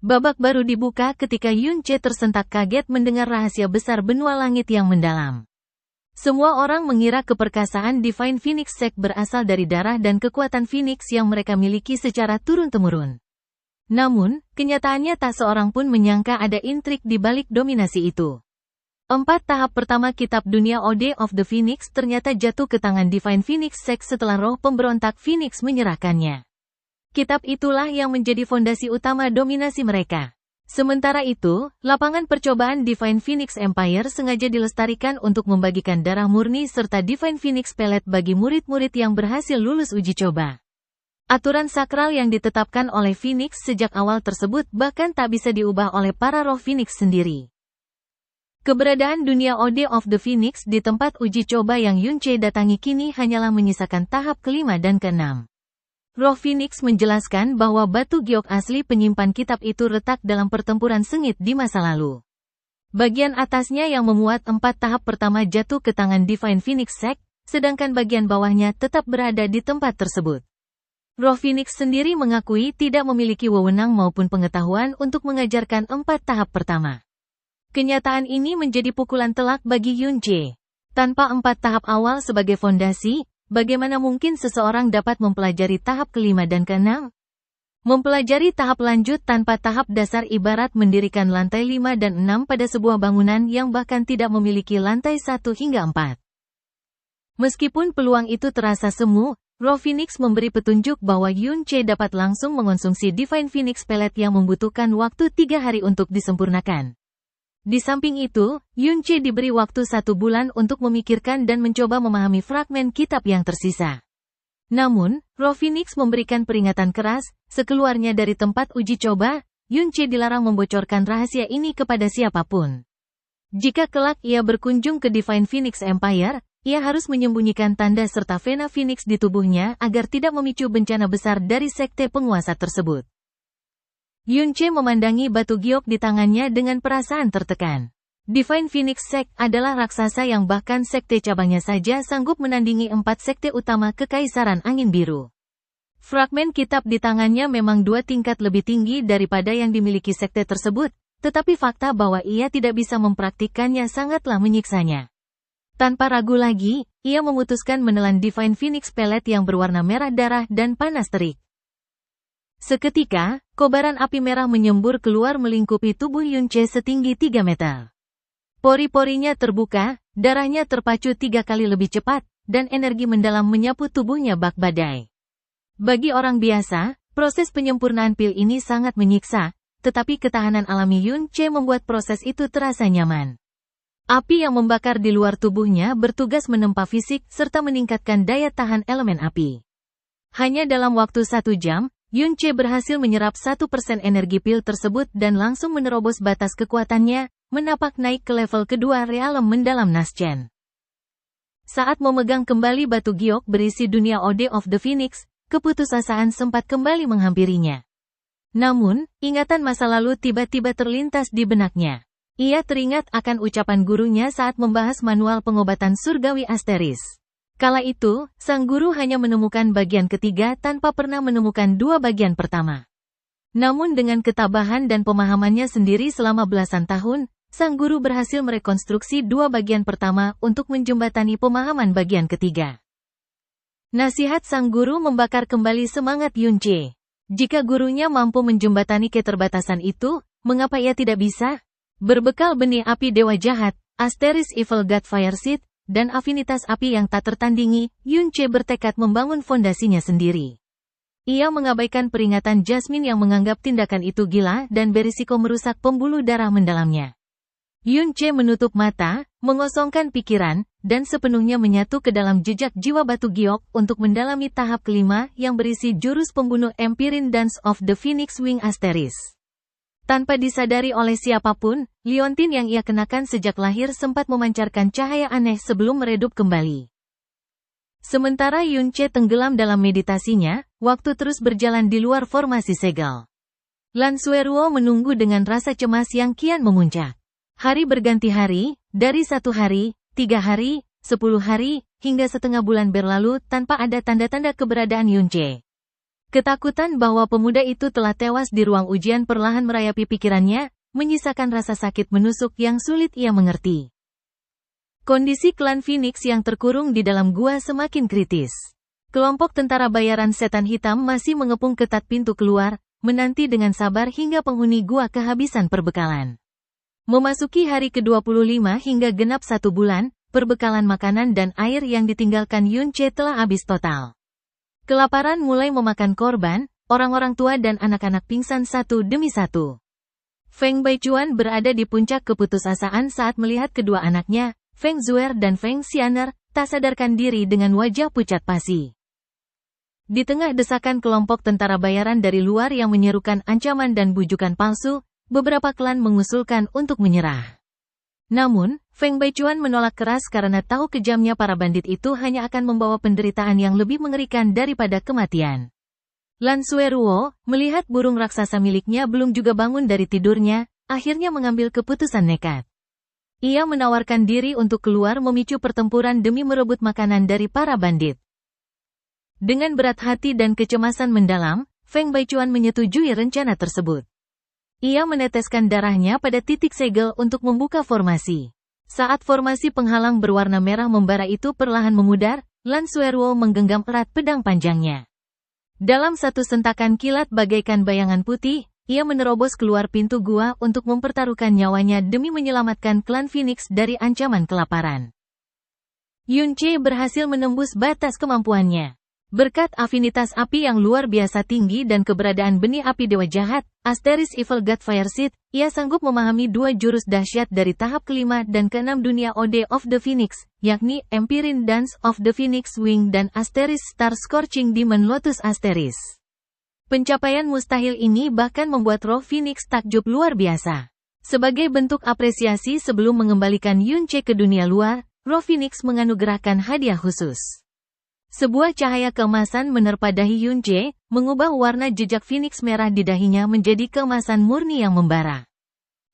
Babak baru dibuka ketika Yun Che tersentak kaget mendengar rahasia besar benua langit yang mendalam. Semua orang mengira keperkasaan Divine Phoenix Sect berasal dari darah dan kekuatan Phoenix yang mereka miliki secara turun-temurun. Namun, kenyataannya tak seorang pun menyangka ada intrik di balik dominasi itu. 4 tahap pertama kitab dunia Ode of the Phoenix ternyata jatuh ke tangan Divine Phoenix Sect setelah roh pemberontak Phoenix menyerahkannya. Kitab itulah yang menjadi fondasi utama dominasi mereka. Sementara itu, lapangan percobaan Divine Phoenix Empire sengaja dilestarikan untuk membagikan darah murni serta Divine Phoenix Pellet bagi murid-murid yang berhasil lulus uji coba. Aturan sakral yang ditetapkan oleh Phoenix sejak awal tersebut bahkan tak bisa diubah oleh para roh Phoenix sendiri. Keberadaan dunia Ode of the Phoenix di tempat uji coba yang Yun Che datangi kini hanyalah menyisakan tahap kelima dan keenam. Roh Phoenix menjelaskan bahwa batu giok asli penyimpan kitab itu retak dalam pertempuran sengit di masa lalu. Bagian atasnya yang memuat 4 tahap pertama jatuh ke tangan Divine Phoenix Sect, sedangkan bagian bawahnya tetap berada di tempat tersebut. Roh Phoenix sendiri mengakui tidak memiliki wewenang maupun pengetahuan untuk mengajarkan 4 tahap pertama. Kenyataan ini menjadi pukulan telak bagi Yun Che. Tanpa 4 tahap awal sebagai fondasi, bagaimana mungkin seseorang dapat mempelajari tahap kelima dan keenam? Mempelajari tahap lanjut tanpa tahap dasar ibarat mendirikan lantai 5 dan 6 pada sebuah bangunan yang bahkan tidak memiliki lantai 1 hingga 4. Meskipun peluang itu terasa semu, Roh Phoenix memberi petunjuk bahwa Yun Che dapat langsung mengonsumsi Divine Phoenix Pellet yang membutuhkan waktu 3 hari untuk disempurnakan. Di samping itu, Yun Che diberi waktu 1 bulan untuk memikirkan dan mencoba memahami fragmen kitab yang tersisa. Namun, Roh Phoenix memberikan peringatan keras, sekeluarnya dari tempat uji coba, Yun Che dilarang membocorkan rahasia ini kepada siapapun. Jika kelak ia berkunjung ke Divine Phoenix Empire, ia harus menyembunyikan tanda serta vena Phoenix di tubuhnya agar tidak memicu bencana besar dari sekte penguasa tersebut. Yun Che memandangi batu giok di tangannya dengan perasaan tertekan. Divine Phoenix Sect adalah raksasa yang bahkan sekte cabangnya saja sanggup menandingi 4 sekte utama Kekaisaran Angin Biru. Fragmen kitab di tangannya memang 2 tingkat lebih tinggi daripada yang dimiliki sekte tersebut, tetapi fakta bahwa ia tidak bisa mempraktikkannya sangatlah menyiksanya. Tanpa ragu lagi, ia memutuskan menelan Divine Phoenix Pellet yang berwarna merah darah dan panas terik. Seketika, kobaran api merah menyembur keluar melingkupi tubuh Yun Che setinggi 3 meter. Pori-porinya terbuka, darahnya terpacu 3 kali lebih cepat, dan energi mendalam menyapu tubuhnya bak badai. Bagi orang biasa, proses penyempurnaan pil ini sangat menyiksa, tetapi ketahanan alami Yun Che membuat proses itu terasa nyaman. Api yang membakar di luar tubuhnya bertugas menempa fisik serta meningkatkan daya tahan elemen api. Hanya dalam waktu 1 jam, Yun Che berhasil menyerap 1% energi pil tersebut dan langsung menerobos batas kekuatannya, menapak naik ke level kedua realem mendalam Naschen. Saat memegang kembali batu giok berisi dunia Ode of the Phoenix, keputusasaan sempat kembali menghampirinya. Namun, ingatan masa lalu tiba-tiba terlintas di benaknya. Ia teringat akan ucapan gurunya saat membahas manual pengobatan surgawi Asteris. Kala itu, sang guru hanya menemukan bagian ketiga tanpa pernah menemukan 2 bagian pertama. Namun dengan ketabahan dan pemahamannya sendiri selama belasan tahun, sang guru berhasil merekonstruksi 2 bagian pertama untuk menjembatani pemahaman bagian ketiga. Nasihat sang guru membakar kembali semangat Yun Che. Jika gurunya mampu menjembatani keterbatasan itu, mengapa ia tidak bisa? Berbekal benih api dewa jahat, Asteris Evil God Fire Seed, dan afinitas api yang tak tertandingi, Yun Che bertekad membangun fondasinya sendiri. Ia mengabaikan peringatan Jasmine yang menganggap tindakan itu gila dan berisiko merusak pembuluh darah mendalamnya. Yun Che menutup mata, mengosongkan pikiran, dan sepenuhnya menyatu ke dalam jejak jiwa batu giok untuk mendalami tahap kelima yang berisi jurus pembunuh Empyrean Dance of the Phoenix Wing Asteris. Tanpa disadari oleh siapapun, liontin yang ia kenakan sejak lahir sempat memancarkan cahaya aneh sebelum meredup kembali. Sementara Yun Che tenggelam dalam meditasinya, waktu terus berjalan di luar formasi segel. Lan Sueruo menunggu dengan rasa cemas yang kian memuncak. Hari berganti hari, dari 1 hari, 3 hari, 10 hari, hingga setengah bulan berlalu tanpa ada tanda-tanda keberadaan Yun Che. Ketakutan bahwa pemuda itu telah tewas di ruang ujian perlahan merayapi pikirannya, menyisakan rasa sakit menusuk yang sulit ia mengerti. Kondisi klan Phoenix yang terkurung di dalam gua semakin kritis. Kelompok tentara bayaran setan hitam masih mengepung ketat pintu keluar, menanti dengan sabar hingga penghuni gua kehabisan perbekalan. Memasuki hari ke-25 hingga genap 1 bulan, perbekalan makanan dan air yang ditinggalkan Yunche telah habis total. Kelaparan mulai memakan korban, orang-orang tua dan anak-anak pingsan satu demi satu. Feng Baichuan berada di puncak keputusasaan saat melihat kedua anaknya, Feng Zuer dan Feng Xianer, tak sadarkan diri dengan wajah pucat pasi. Di tengah desakan kelompok tentara bayaran dari luar yang menyerukan ancaman dan bujukan palsu, beberapa klan mengusulkan untuk menyerah. Namun, Feng Baichuan menolak keras karena tahu kejamnya para bandit itu hanya akan membawa penderitaan yang lebih mengerikan daripada kematian. Lan Sueruo, melihat burung raksasa miliknya belum juga bangun dari tidurnya, akhirnya mengambil keputusan nekat. Ia menawarkan diri untuk keluar memicu pertempuran demi merebut makanan dari para bandit. Dengan berat hati dan kecemasan mendalam, Feng Baichuan menyetujui rencana tersebut. Ia meneteskan darahnya pada titik segel untuk membuka formasi. Saat formasi penghalang berwarna merah membara itu perlahan memudar, Lan Sueruo menggenggam erat pedang panjangnya. Dalam satu sentakan kilat bagaikan bayangan putih, ia menerobos keluar pintu gua untuk mempertaruhkan nyawanya demi menyelamatkan klan Phoenix dari ancaman kelaparan. Yunche berhasil menembus batas kemampuannya. Berkat afinitas api yang luar biasa tinggi dan keberadaan benih api dewa jahat, Asteris Evil God Fire Seed, ia sanggup memahami 2 jurus dahsyat dari tahap ke-5 dan ke-6 dunia Ode of the Phoenix, yakni Empyrean Dance of the Phoenix Wing dan Asteris Star Scorching Demon Lotus Asteris. Pencapaian mustahil ini bahkan membuat roh Phoenix takjub luar biasa. Sebagai bentuk apresiasi sebelum mengembalikan Yunche ke dunia luar, roh Phoenix menganugerahkan hadiah khusus. Sebuah cahaya keemasan menerpa dahi Yunche, mengubah warna jejak Phoenix merah di dahinya menjadi keemasan murni yang membara.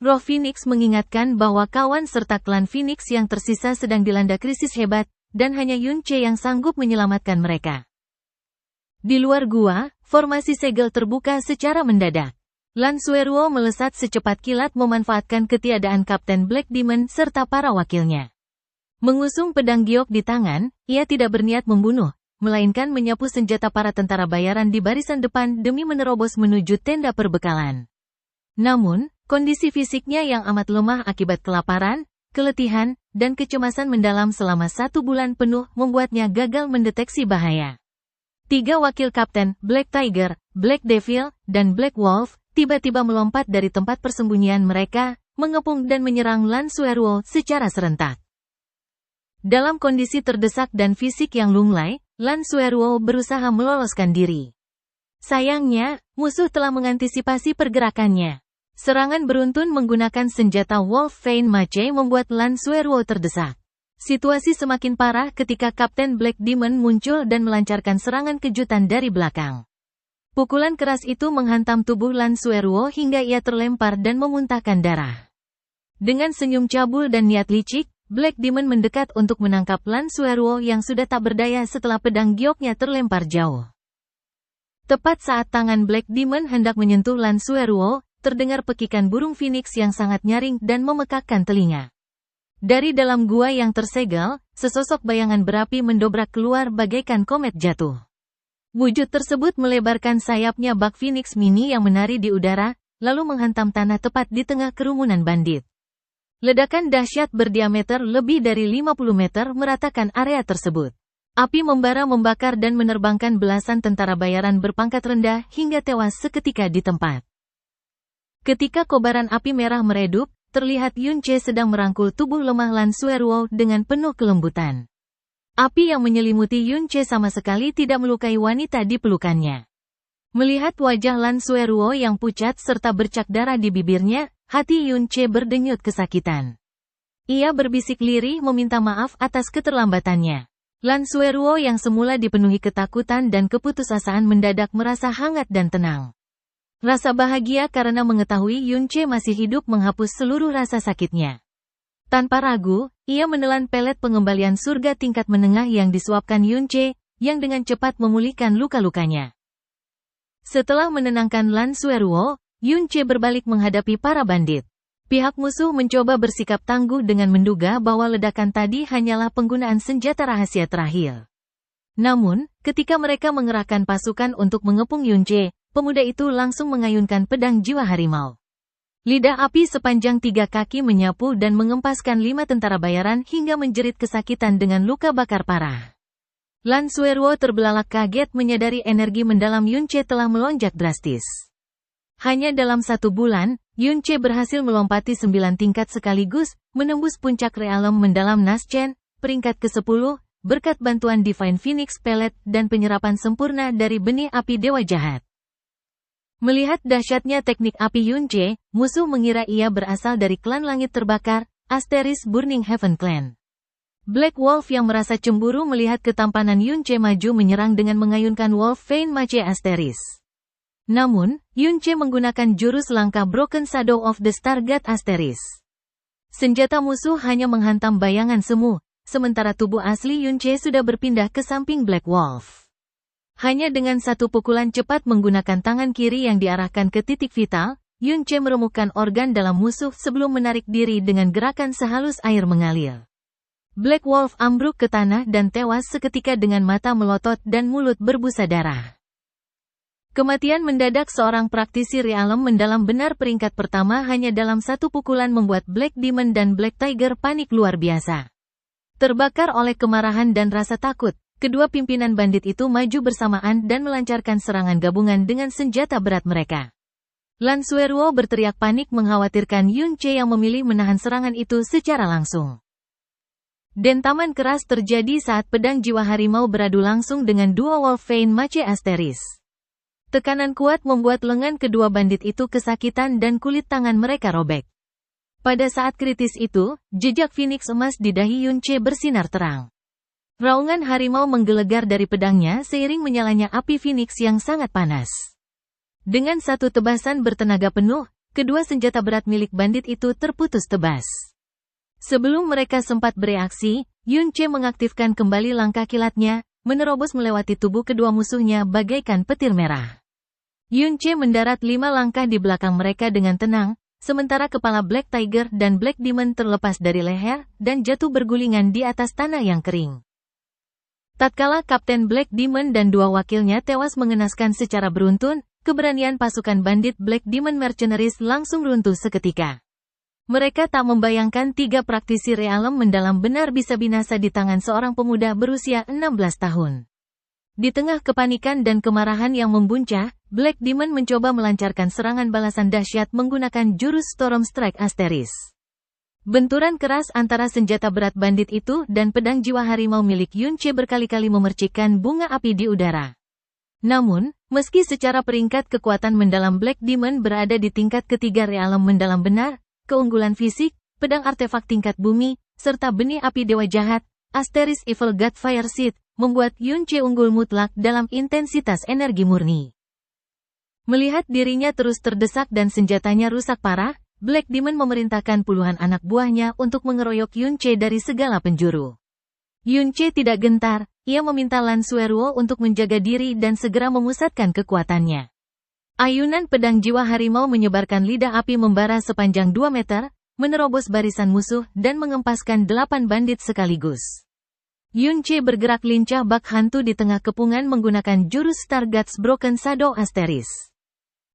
Roh Phoenix mengingatkan bahwa kawan serta klan Phoenix yang tersisa sedang dilanda krisis hebat, dan hanya Yunche yang sanggup menyelamatkan mereka. Di luar gua, formasi segel terbuka secara mendadak. Lan Sueruo melesat secepat kilat memanfaatkan ketiadaan Kapten Black Demon serta para wakilnya. Mengusung pedang giok di tangan, ia tidak berniat membunuh, melainkan menyapu senjata para tentara bayaran di barisan depan demi menerobos menuju tenda perbekalan. Namun, kondisi fisiknya yang amat lemah akibat kelaparan, keletihan, dan kecemasan mendalam selama 1 bulan penuh membuatnya gagal mendeteksi bahaya. 3 wakil kapten, Black Tiger, Black Devil, dan Black Wolf, tiba-tiba melompat dari tempat persembunyian mereka, mengepung dan menyerang Lan Sueruo secara serentak. Dalam kondisi terdesak dan fisik yang lunglai, Lan Sueruo berusaha meloloskan diri. Sayangnya, musuh telah mengantisipasi pergerakannya. Serangan beruntun menggunakan senjata Wolf Vein Mace membuat Lan Sueruo terdesak. Situasi semakin parah ketika Kapten Black Demon muncul dan melancarkan serangan kejutan dari belakang. Pukulan keras itu menghantam tubuh Lan Sueruo hingga ia terlempar dan memuntahkan darah. Dengan senyum cabul dan niat licik, Black Demon mendekat untuk menangkap Lan Sueruo yang sudah tak berdaya setelah pedang gioknya terlempar jauh. Tepat saat tangan Black Demon hendak menyentuh Lan Sueruo, terdengar pekikan burung Phoenix yang sangat nyaring dan memekakkan telinga. Dari dalam gua yang tersegel, sesosok bayangan berapi mendobrak keluar bagaikan komet jatuh. Wujud tersebut melebarkan sayapnya bak Phoenix mini yang menari di udara, lalu menghantam tanah tepat di tengah kerumunan bandit. Ledakan dahsyat berdiameter lebih dari 50 meter meratakan area tersebut. Api membara membakar dan menerbangkan belasan tentara bayaran berpangkat rendah hingga tewas seketika di tempat. Ketika kobaran api merah meredup, terlihat Yunche sedang merangkul tubuh lemah Lan Sueruo dengan penuh kelembutan. Api yang menyelimuti Yunche sama sekali tidak melukai wanita di pelukannya. Melihat wajah Lan Sueruo yang pucat serta bercak darah di bibirnya, hati Yunche berdenyut kesakitan. Ia berbisik lirih meminta maaf atas keterlambatannya. Lan Sueruo yang semula dipenuhi ketakutan dan keputusasaan mendadak merasa hangat dan tenang. Rasa bahagia karena mengetahui Yunche masih hidup menghapus seluruh rasa sakitnya. Tanpa ragu, ia menelan pelet pengembalian surga tingkat menengah yang disuapkan Yunche, yang dengan cepat memulihkan luka-lukanya. Setelah menenangkan Lan Sueruo, Yun Che berbalik menghadapi para bandit. Pihak musuh mencoba bersikap tangguh dengan menduga bahwa ledakan tadi hanyalah penggunaan senjata rahasia terakhir. Namun, ketika mereka mengerahkan pasukan untuk mengepung Yun Che, pemuda itu langsung mengayunkan pedang jiwa harimau. Lidah api sepanjang 3 kaki menyapu dan mengempaskan 5 tentara bayaran hingga menjerit kesakitan dengan luka bakar parah. Lan Sueruo terbelalak kaget menyadari energi mendalam Yun Che telah melonjak drastis. Hanya dalam 1 bulan, Yun Che berhasil melompati 9 tingkat sekaligus, menembus puncak realem mendalam Naschen, peringkat ke-10, berkat bantuan Divine Phoenix Pellet dan penyerapan sempurna dari benih api Dewa Jahat. Melihat dahsyatnya teknik api Yun Che, musuh mengira ia berasal dari klan langit terbakar, Asteris Burning Heaven Clan. Black Wolf yang merasa cemburu melihat ketampanan Yun Che maju menyerang dengan mengayunkan Wolf Vein Mace Asteris. Namun, Yun Che menggunakan jurus langkah Broken Shadow of the Star God Asteris. Senjata musuh hanya menghantam bayangan semu, sementara tubuh asli Yun Che sudah berpindah ke samping Black Wolf. Hanya dengan 1 pukulan cepat menggunakan tangan kiri yang diarahkan ke titik vital, Yun Che meremukkan organ dalam musuh sebelum menarik diri dengan gerakan sehalus air mengalir. Black Wolf ambruk ke tanah dan tewas seketika dengan mata melotot dan mulut berbusa darah. Kematian mendadak seorang praktisi realem mendalam benar peringkat pertama hanya dalam 1 pukulan membuat Black Demon dan Black Tiger panik luar biasa. Terbakar oleh kemarahan dan rasa takut, kedua pimpinan bandit itu maju bersamaan dan melancarkan serangan gabungan dengan senjata berat mereka. Lan Sueruo berteriak panik mengkhawatirkan Yun Che yang memilih menahan serangan itu secara langsung. Dentaman keras terjadi saat pedang jiwa harimau beradu langsung dengan dua Wolf Vein Mace Asteris. Tekanan kuat membuat lengan kedua bandit itu kesakitan dan kulit tangan mereka robek. Pada saat kritis itu, jejak Phoenix emas di dahi Yun Che bersinar terang. Raungan harimau menggelegar dari pedangnya seiring menyalanya api Phoenix yang sangat panas. Dengan 1 tebasan bertenaga penuh, kedua senjata berat milik bandit itu terputus tebas. Sebelum mereka sempat bereaksi, Yun Che mengaktifkan kembali langkah kilatnya, menerobos melewati tubuh kedua musuhnya bagaikan petir merah. Yun Che mendarat 5 langkah di belakang mereka dengan tenang, sementara kepala Black Tiger dan Black Demon terlepas dari leher, dan jatuh bergulingan di atas tanah yang kering. Tatkala Kapten Black Demon dan 2 wakilnya tewas mengenaskan secara beruntun, keberanian pasukan bandit Black Demon Mercenaries langsung runtuh seketika. Mereka tak membayangkan 3 praktisi realem mendalam benar bisa binasa di tangan seorang pemuda berusia 16 tahun. Di tengah kepanikan dan kemarahan yang membuncah, Black Demon mencoba melancarkan serangan balasan dahsyat menggunakan jurus Storm Strike Asteris. Benturan keras antara senjata berat bandit itu dan pedang jiwa harimau milik Yun Che berkali-kali memercikkan bunga api di udara. Namun, meski secara peringkat kekuatan mendalam Black Demon berada di tingkat ketiga realem mendalam benar, keunggulan fisik, pedang artefak tingkat bumi, serta benih api dewa jahat, Asteris Evil God Fire Seed, membuat Yun Che unggul mutlak dalam intensitas energi murni. Melihat dirinya terus terdesak dan senjatanya rusak parah, Black Demon memerintahkan puluhan anak buahnya untuk mengeroyok Yun Che dari segala penjuru. Yun Che tidak gentar, ia meminta Lan Sueruo untuk menjaga diri dan segera memusatkan kekuatannya. Ayunan pedang jiwa harimau menyebarkan lidah api membara sepanjang 2 meter, menerobos barisan musuh dan mengempaskan 8 bandit sekaligus. Yun Che bergerak lincah bak hantu di tengah kepungan menggunakan jurus Star God's Broken Shadow Asteris.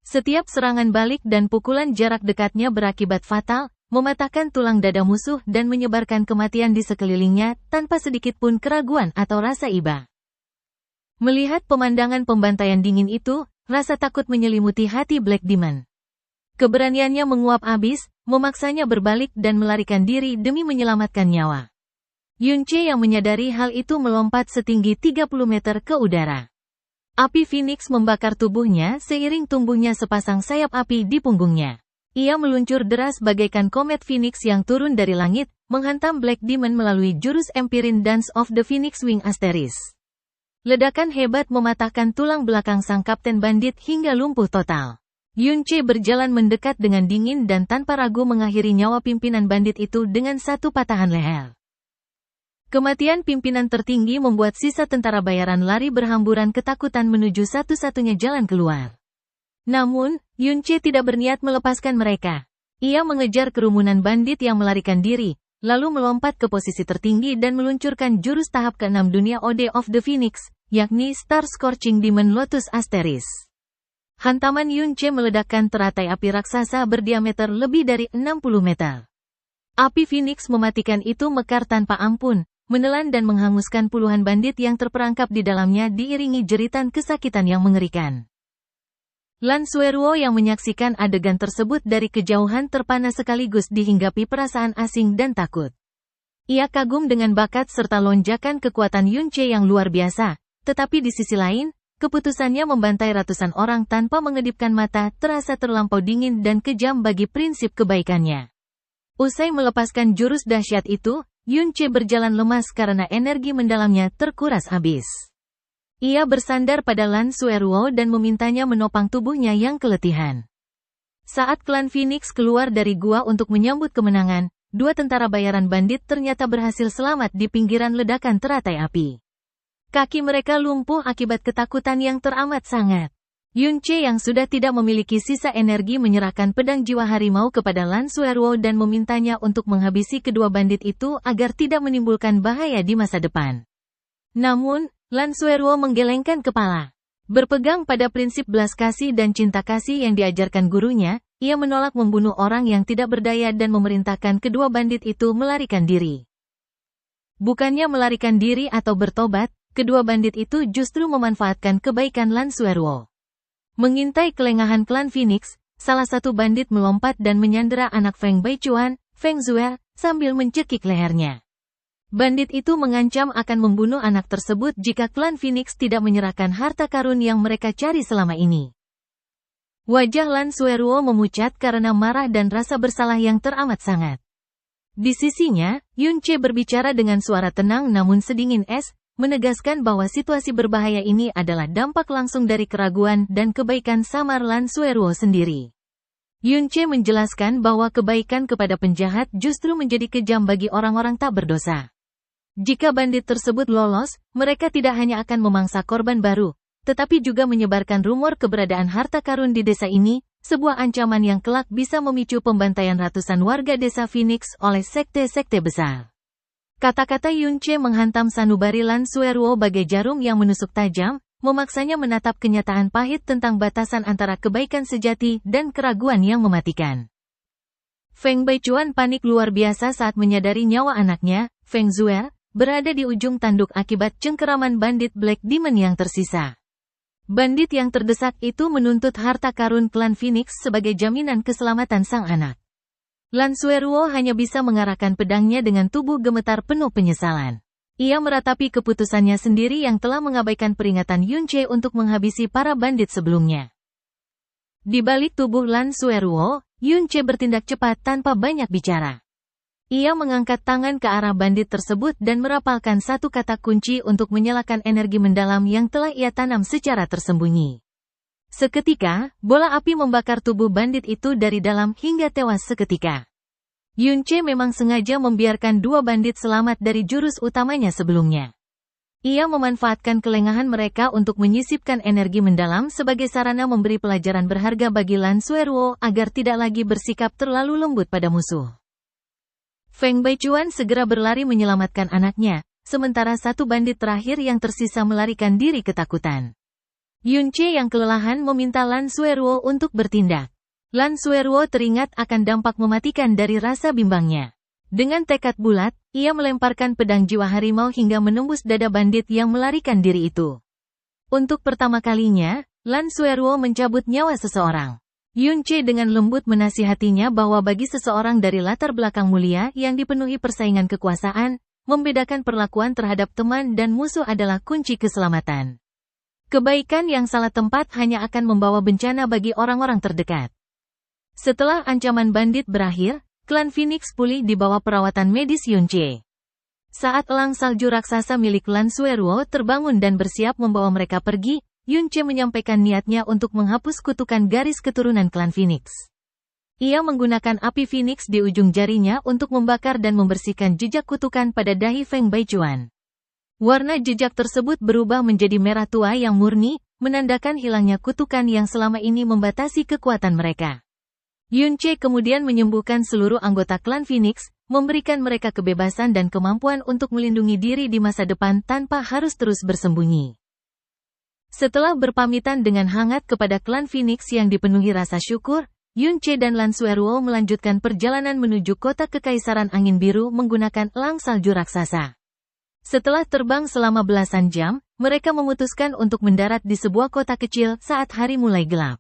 Setiap serangan balik dan pukulan jarak dekatnya berakibat fatal, mematahkan tulang dada musuh dan menyebarkan kematian di sekelilingnya tanpa sedikit pun keraguan atau rasa iba. Melihat pemandangan pembantaian dingin itu, rasa takut menyelimuti hati Black Demon. Keberaniannya menguap abis, memaksanya berbalik dan melarikan diri demi menyelamatkan nyawa. Yun Che yang menyadari hal itu melompat setinggi 30 meter ke udara. Api Phoenix membakar tubuhnya seiring tumbuhnya sepasang sayap api di punggungnya. Ia meluncur deras bagaikan komet Phoenix yang turun dari langit, menghantam Black Demon melalui jurus Empyrean Dance of the Phoenix Wing Asteris. Ledakan hebat mematahkan tulang belakang sang kapten bandit hingga lumpuh total. Yun Che berjalan mendekat dengan dingin dan tanpa ragu mengakhiri nyawa pimpinan bandit itu dengan 1 patahan leher. Kematian pimpinan tertinggi membuat sisa tentara bayaran lari berhamburan ketakutan menuju satu-satunya jalan keluar. Namun, Yunche tidak berniat melepaskan mereka. Ia mengejar kerumunan bandit yang melarikan diri, lalu melompat ke posisi tertinggi dan meluncurkan jurus tahap ke-6 dunia Ode of the Phoenix, yakni Star Scorching Demon Lotus Asteris. Hantaman Yunche meledakkan teratai api raksasa berdiameter lebih dari 60 meter. Api Phoenix mematikan itu mekar tanpa ampun, menelan dan menghanguskan puluhan bandit yang terperangkap di dalamnya diiringi jeritan kesakitan yang mengerikan. Lan Sueruo yang menyaksikan adegan tersebut dari kejauhan terpana sekaligus dihinggapi perasaan asing dan takut. Ia kagum dengan bakat serta lonjakan kekuatan Yunche yang luar biasa, tetapi di sisi lain, keputusannya membantai ratusan orang tanpa mengedipkan mata terasa terlampau dingin dan kejam bagi prinsip kebaikannya. Usai melepaskan jurus dahsyat itu, Yunche berjalan lemas karena energi mendalamnya terkuras habis. Ia bersandar pada Lan Sueruo dan memintanya menopang tubuhnya yang keletihan. Saat klan Phoenix keluar dari gua untuk menyambut kemenangan, dua tentara bayaran bandit ternyata berhasil selamat di pinggiran ledakan teratai api. Kaki mereka lumpuh akibat ketakutan yang teramat sangat. Yunche yang sudah tidak memiliki sisa energi menyerahkan pedang jiwa harimau kepada Lan Sueruo dan memintanya untuk menghabisi kedua bandit itu agar tidak menimbulkan bahaya di masa depan. Namun, Lan Sueruo menggelengkan kepala. Berpegang pada prinsip belas kasih dan cinta kasih yang diajarkan gurunya, ia menolak membunuh orang yang tidak berdaya dan memerintahkan kedua bandit itu melarikan diri. Bukannya melarikan diri atau bertobat, kedua bandit itu justru memanfaatkan kebaikan Lan Sueruo. Mengintai kelengahan klan Phoenix, salah satu bandit melompat dan menyandera anak Feng Baichuan, Feng Zue, sambil mencekik lehernya. Bandit itu mengancam akan membunuh anak tersebut jika klan Phoenix tidak menyerahkan harta karun yang mereka cari selama ini. Wajah Lan Sueruo memucat karena marah dan rasa bersalah yang teramat sangat. Di sisinya, Yunche berbicara dengan suara tenang namun sedingin es, menegaskan bahwa situasi berbahaya ini adalah dampak langsung dari keraguan dan kebaikan samar Lan Sueruo sendiri. Yunche menjelaskan bahwa kebaikan kepada penjahat justru menjadi kejam bagi orang-orang tak berdosa. Jika bandit tersebut lolos, mereka tidak hanya akan memangsa korban baru, tetapi juga menyebarkan rumor keberadaan harta karun di desa ini, sebuah ancaman yang kelak bisa memicu pembantaian ratusan warga desa Phoenix oleh sekte-sekte besar. Kata-kata Yunche menghantam sanubari Lan Sueruo bagai jarum yang menusuk tajam, memaksanya menatap kenyataan pahit tentang batasan antara kebaikan sejati dan keraguan yang mematikan. Feng Baichuan panik luar biasa saat menyadari nyawa anaknya, Feng Zue, berada di ujung tanduk akibat cengkeraman bandit Black Demon yang tersisa. Bandit yang terdesak itu menuntut harta karun klan Phoenix sebagai jaminan keselamatan sang anak. Lan Sueruo hanya bisa mengarahkan pedangnya dengan tubuh gemetar penuh penyesalan. Ia meratapi keputusannya sendiri yang telah mengabaikan peringatan Yunche untuk menghabisi para bandit sebelumnya. Di balik tubuh Lan Sueruo, Yunche bertindak cepat tanpa banyak bicara. Ia mengangkat tangan ke arah bandit tersebut dan merapalkan satu kata kunci untuk menyalakan energi mendalam yang telah ia tanam secara tersembunyi. Seketika, bola api membakar tubuh bandit itu dari dalam hingga tewas seketika. Yunche memang sengaja membiarkan dua bandit selamat dari jurus utamanya sebelumnya. Ia memanfaatkan kelengahan mereka untuk menyisipkan energi mendalam sebagai sarana memberi pelajaran berharga bagi Lan Sueruo agar tidak lagi bersikap terlalu lembut pada musuh. Feng Baichuan segera berlari menyelamatkan anaknya, sementara satu bandit terakhir yang tersisa melarikan diri ketakutan. Yunche yang kelelahan meminta Lan Sueruo untuk bertindak. Lan Sueruo teringat akan dampak mematikan dari rasa bimbangnya. Dengan tekad bulat, ia melemparkan pedang jiwa harimau hingga menembus dada bandit yang melarikan diri itu. Untuk pertama kalinya, Lan Sueruo mencabut nyawa seseorang. Yunche dengan lembut menasihatinya bahwa bagi seseorang dari latar belakang mulia yang dipenuhi persaingan kekuasaan, membedakan perlakuan terhadap teman dan musuh adalah kunci keselamatan. Kebaikan yang salah tempat hanya akan membawa bencana bagi orang-orang terdekat. Setelah ancaman bandit berakhir, klan Phoenix pulih di bawah perawatan medis Yunche. Saat elang salju raksasa milik Lan Sueruo terbangun dan bersiap membawa mereka pergi, Yunche menyampaikan niatnya untuk menghapus kutukan garis keturunan klan Phoenix. Ia menggunakan api Phoenix di ujung jarinya untuk membakar dan membersihkan jejak kutukan pada dahi Feng Baichuan. Warna jejak tersebut berubah menjadi merah tua yang murni, menandakan hilangnya kutukan yang selama ini membatasi kekuatan mereka. Yunche kemudian menyembuhkan seluruh anggota klan Phoenix, memberikan mereka kebebasan dan kemampuan untuk melindungi diri di masa depan tanpa harus terus bersembunyi. Setelah berpamitan dengan hangat kepada klan Phoenix yang dipenuhi rasa syukur, Yunche dan Lan Sueruo melanjutkan perjalanan menuju kota Kekaisaran Angin Biru menggunakan elang salju raksasa. Setelah terbang selama belasan jam, mereka memutuskan untuk mendarat di sebuah kota kecil saat hari mulai gelap.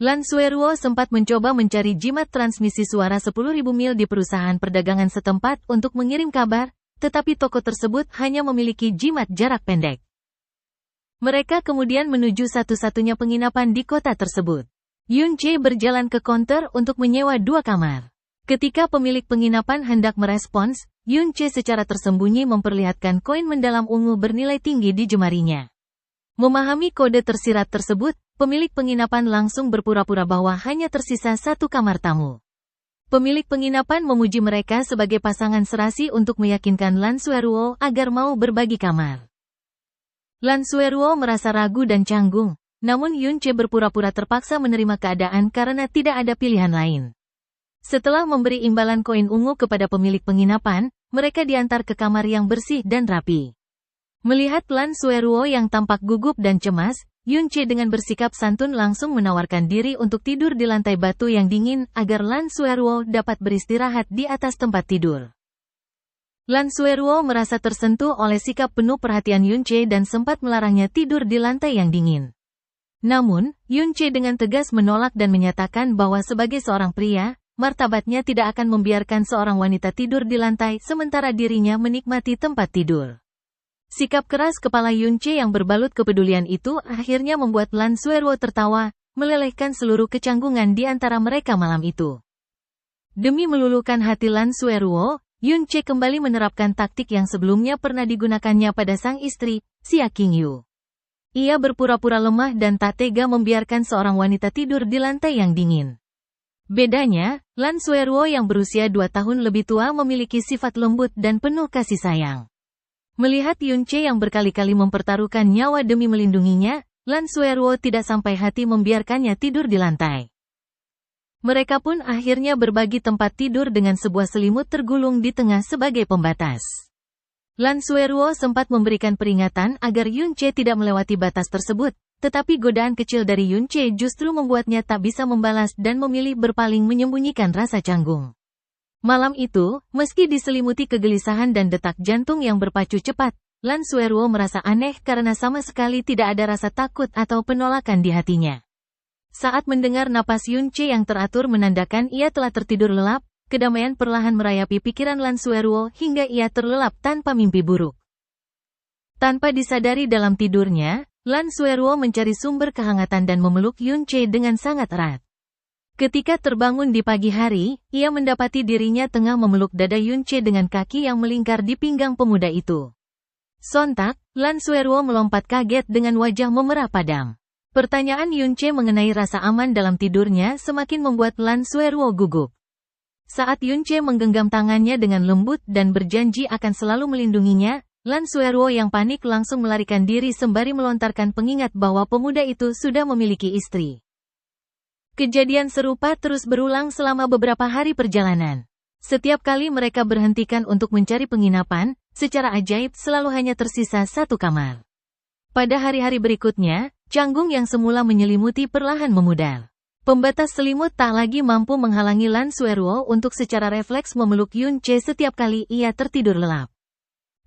Lan Sueruo sempat mencoba mencari jimat transmisi suara 10.000 mil di perusahaan perdagangan setempat untuk mengirim kabar, tetapi toko tersebut hanya memiliki jimat jarak pendek. Mereka kemudian menuju satu-satunya penginapan di kota tersebut. Yunche berjalan ke counter untuk menyewa 2 kamar. Ketika pemilik penginapan hendak merespons, Yunche secara tersembunyi memperlihatkan koin mendalam ungu bernilai tinggi di jemarinya. Memahami kode tersirat tersebut, pemilik penginapan langsung berpura-pura bahwa hanya tersisa 1 kamar tamu. Pemilik penginapan memuji mereka sebagai pasangan serasi untuk meyakinkan Lan Sueruo agar mau berbagi kamar. Lan Sueruo merasa ragu dan canggung, namun Yunche berpura-pura terpaksa menerima keadaan karena tidak ada pilihan lain. Setelah memberi imbalan koin ungu kepada pemilik penginapan, mereka diantar ke kamar yang bersih dan rapi. Melihat Lan Sueruo yang tampak gugup dan cemas, Yunche dengan bersikap santun langsung menawarkan diri untuk tidur di lantai batu yang dingin agar Lan Sueruo dapat beristirahat di atas tempat tidur. Lan Sueruo merasa tersentuh oleh sikap penuh perhatian Yunche dan sempat melarangnya tidur di lantai yang dingin. Namun, Yunche dengan tegas menolak dan menyatakan bahwa sebagai seorang pria, martabatnya tidak akan membiarkan seorang wanita tidur di lantai sementara dirinya menikmati tempat tidur. Sikap keras kepala Yunche yang berbalut kepedulian itu akhirnya membuat Lan Sueruo tertawa, melelehkan seluruh kecanggungan di antara mereka malam itu. Demi meluluhkan hati Lan Sueruo, Yunche kembali menerapkan taktik yang sebelumnya pernah digunakannya pada sang istri, Xia Qingyu. Ia berpura-pura lemah dan tak tega membiarkan seorang wanita tidur di lantai yang dingin. Bedanya, Lan Sueruo yang berusia 2 tahun lebih tua memiliki sifat lembut dan penuh kasih sayang. Melihat Yunche yang berkali-kali mempertaruhkan nyawa demi melindunginya, Lan Sueruo tidak sampai hati membiarkannya tidur di lantai. Mereka pun akhirnya berbagi tempat tidur dengan sebuah selimut tergulung di tengah sebagai pembatas. Lan Sueruo sempat memberikan peringatan agar Yunche tidak melewati batas tersebut, tetapi godaan kecil dari Yunche justru membuatnya tak bisa membalas dan memilih berpaling menyembunyikan rasa canggung. Malam itu, meski diselimuti kegelisahan dan detak jantung yang berpacu cepat, Lan Sueruo merasa aneh karena sama sekali tidak ada rasa takut atau penolakan di hatinya. Saat mendengar napas Yunche yang teratur menandakan ia telah tertidur lelap, kedamaian perlahan merayapi pikiran Lan Sueruo hingga ia terlelap tanpa mimpi buruk. Tanpa disadari dalam tidurnya, Lan Sueruo mencari sumber kehangatan dan memeluk Yunche dengan sangat erat. Ketika terbangun di pagi hari, ia mendapati dirinya tengah memeluk dada Yunche dengan kaki yang melingkar di pinggang pemuda itu. Sontak, Lan Sueruo melompat kaget dengan wajah memerah padam. Pertanyaan Yunche mengenai rasa aman dalam tidurnya semakin membuat Lan Sueruo gugup. Saat Yunche menggenggam tangannya dengan lembut dan berjanji akan selalu melindunginya, Lan Sueruo yang panik langsung melarikan diri sembari melontarkan pengingat bahwa pemuda itu sudah memiliki istri. Kejadian serupa terus berulang selama beberapa hari perjalanan. Setiap kali mereka berhentikan untuk mencari penginapan, secara ajaib selalu hanya tersisa 1 kamar. Pada hari-hari berikutnya, canggung yang semula menyelimuti perlahan memudar. Pembatas selimut tak lagi mampu menghalangi Lan Sueruo untuk secara refleks memeluk Yunche setiap kali ia tertidur lelap.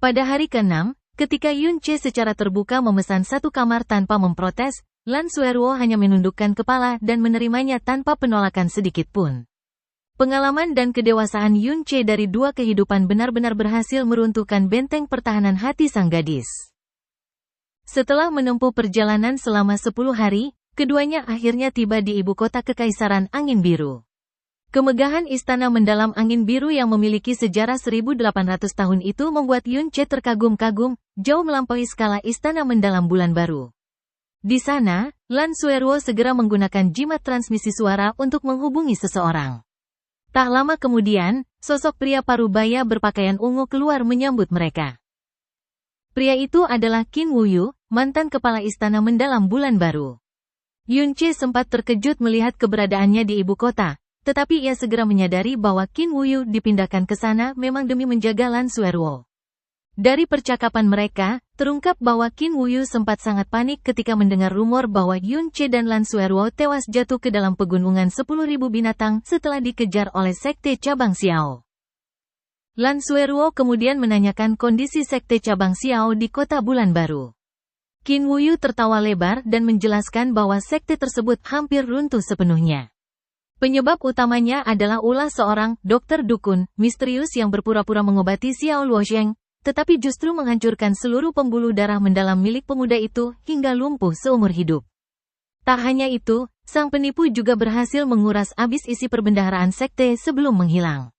Pada hari ke-6, ketika Yunche secara terbuka memesan 1 kamar tanpa memprotes, Lan Sueruo hanya menundukkan kepala dan menerimanya tanpa penolakan sedikit pun. Pengalaman dan kedewasaan Yunche dari 2 kehidupan benar-benar berhasil meruntuhkan benteng pertahanan hati sang gadis. Setelah menempuh perjalanan selama 10 hari, keduanya akhirnya tiba di ibu kota Kekaisaran Angin Biru. Kemegahan istana mendalam Angin Biru yang memiliki sejarah 1800 tahun itu membuat Yunche terkagum-kagum, jauh melampaui skala istana mendalam Bulan Baru. Di sana, Lan Sueruo segera menggunakan jimat transmisi suara untuk menghubungi seseorang. Tak lama kemudian, sosok pria parubaya berpakaian ungu keluar menyambut mereka. Pria itu adalah Qin Wuyu, mantan kepala istana mendalam bulan baru. Yun Che sempat terkejut melihat keberadaannya di ibu kota, tetapi ia segera menyadari bahwa Qin Wuyu dipindahkan ke sana memang demi menjaga Lan Suerwo. Dari percakapan mereka, terungkap bahwa Qin Wuyu sempat sangat panik ketika mendengar rumor bahwa Yun Che dan Lan Suerwo tewas jatuh ke dalam pegunungan 10.000 binatang setelah dikejar oleh sekte cabang Xiao. Lan Suerwo kemudian menanyakan kondisi sekte cabang Xiao di kota bulan baru. Qin Wuyu tertawa lebar dan menjelaskan bahwa sekte tersebut hampir runtuh sepenuhnya. Penyebab utamanya adalah ulah seorang dokter dukun misterius yang berpura-pura mengobati Xiao Luosheng, tetapi justru menghancurkan seluruh pembuluh darah mendalam milik pemuda itu hingga lumpuh seumur hidup. Tak hanya itu, sang penipu juga berhasil menguras habis isi perbendaharaan sekte sebelum menghilang.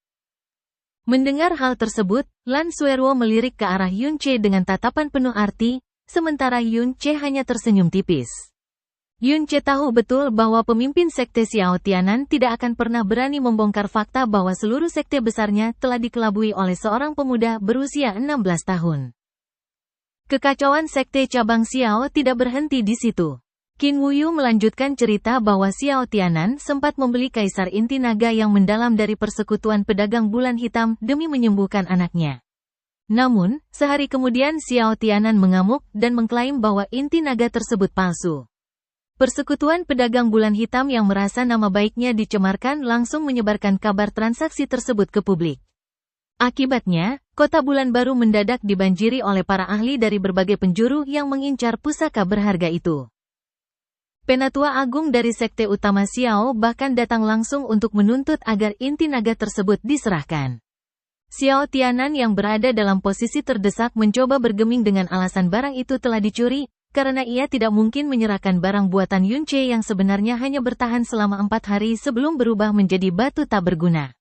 Mendengar hal tersebut, Lan Suerwo melirik ke arah Yun Che dengan tatapan penuh arti, sementara Yun Che hanya tersenyum tipis. Yun Che tahu betul bahwa pemimpin sekte Xiao Tianan tidak akan pernah berani membongkar fakta bahwa seluruh sekte besarnya telah dikelabui oleh seorang pemuda berusia 16 tahun. Kekacauan sekte cabang Xiao tidak berhenti di situ. Qin Wuyu melanjutkan cerita bahwa Xiao Tianan sempat membeli kaisar inti naga yang mendalam dari persekutuan pedagang bulan hitam demi menyembuhkan anaknya. Namun, sehari kemudian Xiao Tianan mengamuk dan mengklaim bahwa inti naga tersebut palsu. Persekutuan pedagang bulan hitam yang merasa nama baiknya dicemarkan langsung menyebarkan kabar transaksi tersebut ke publik. Akibatnya, kota bulan baru mendadak dibanjiri oleh para ahli dari berbagai penjuru yang mengincar pusaka berharga itu. Penatua agung dari sekte utama Xiao bahkan datang langsung untuk menuntut agar inti naga tersebut diserahkan. Xiao Tianan yang berada dalam posisi terdesak mencoba bergeming dengan alasan barang itu telah dicuri, karena ia tidak mungkin menyerahkan barang buatan Yun Che yang sebenarnya hanya bertahan selama 4 hari sebelum berubah menjadi batu tak berguna.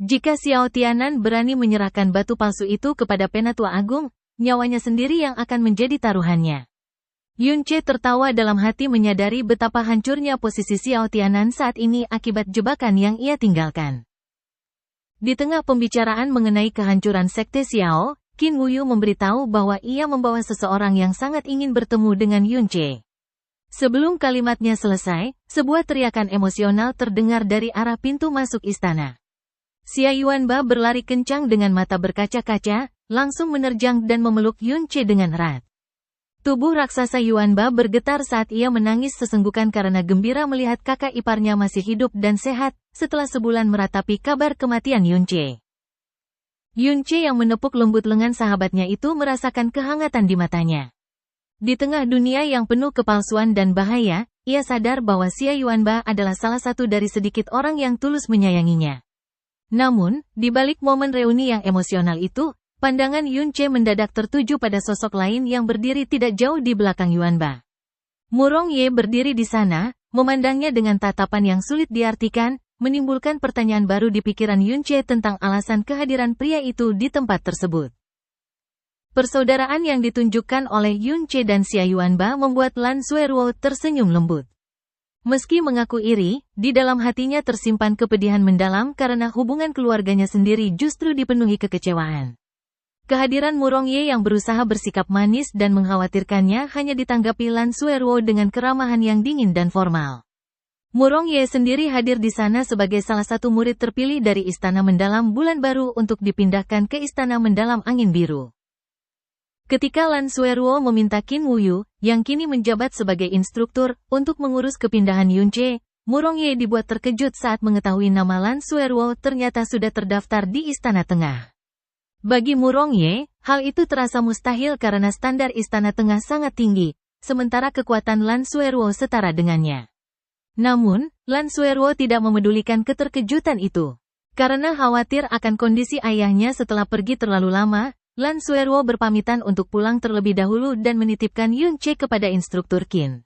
Jika Xiao Tianan berani menyerahkan batu palsu itu kepada Penatua Agung, nyawanya sendiri yang akan menjadi taruhannya. Yun Che tertawa dalam hati menyadari betapa hancurnya posisi Xiao Tianan saat ini akibat jebakan yang ia tinggalkan. Di tengah pembicaraan mengenai kehancuran sekte Xiao, Qin Wuyu memberitahu bahwa ia membawa seseorang yang sangat ingin bertemu dengan Yun Che. Sebelum kalimatnya selesai, sebuah teriakan emosional terdengar dari arah pintu masuk istana. Xia Yuanba berlari kencang dengan mata berkaca-kaca, langsung menerjang dan memeluk Yun Che dengan erat. Tubuh raksasa Yuanba bergetar saat ia menangis sesenggukan karena gembira melihat kakak iparnya masih hidup dan sehat, setelah sebulan meratapi kabar kematian Yun Che. Yun Che yang menepuk lembut lengan sahabatnya itu merasakan kehangatan di matanya. Di tengah dunia yang penuh kepalsuan dan bahaya, ia sadar bahwa Xia Yuanba adalah salah satu dari sedikit orang yang tulus menyayanginya. Namun, di balik momen reuni yang emosional itu, pandangan Yun Che mendadak tertuju pada sosok lain yang berdiri tidak jauh di belakang Yuanba. Murong Ye berdiri di sana, memandangnya dengan tatapan yang sulit diartikan, menimbulkan pertanyaan baru di pikiran Yun Che tentang alasan kehadiran pria itu di tempat tersebut. Persaudaraan yang ditunjukkan oleh Yun Che dan Xia Yuanba membuat Lan Suerwo tersenyum lembut. Meski mengaku iri, di dalam hatinya tersimpan kepedihan mendalam karena hubungan keluarganya sendiri justru dipenuhi kekecewaan. Kehadiran Murong Ye yang berusaha bersikap manis dan mengkhawatirkannya hanya ditanggapi Lan Suerwo dengan keramahan yang dingin dan formal. Murong Ye sendiri hadir di sana sebagai salah satu murid terpilih dari Istana Mendalam Bulan Baru untuk dipindahkan ke Istana Mendalam Angin Biru. Ketika Lan Suerwo meminta Qin Wuyu, yang kini menjabat sebagai instruktur, untuk mengurus kepindahan Yun Che, Murong Ye dibuat terkejut saat mengetahui nama Lan Suerwo ternyata sudah terdaftar di Istana Tengah. Bagi Murong Ye, hal itu terasa mustahil karena standar Istana Tengah sangat tinggi, sementara kekuatan Lan Suerwo setara dengannya. Namun, Lan Suerwo tidak memedulikan keterkejutan itu. Karena khawatir akan kondisi ayahnya setelah pergi terlalu lama, Lan Suerwo berpamitan untuk pulang terlebih dahulu dan menitipkan Yun Che kepada instruktur Qin.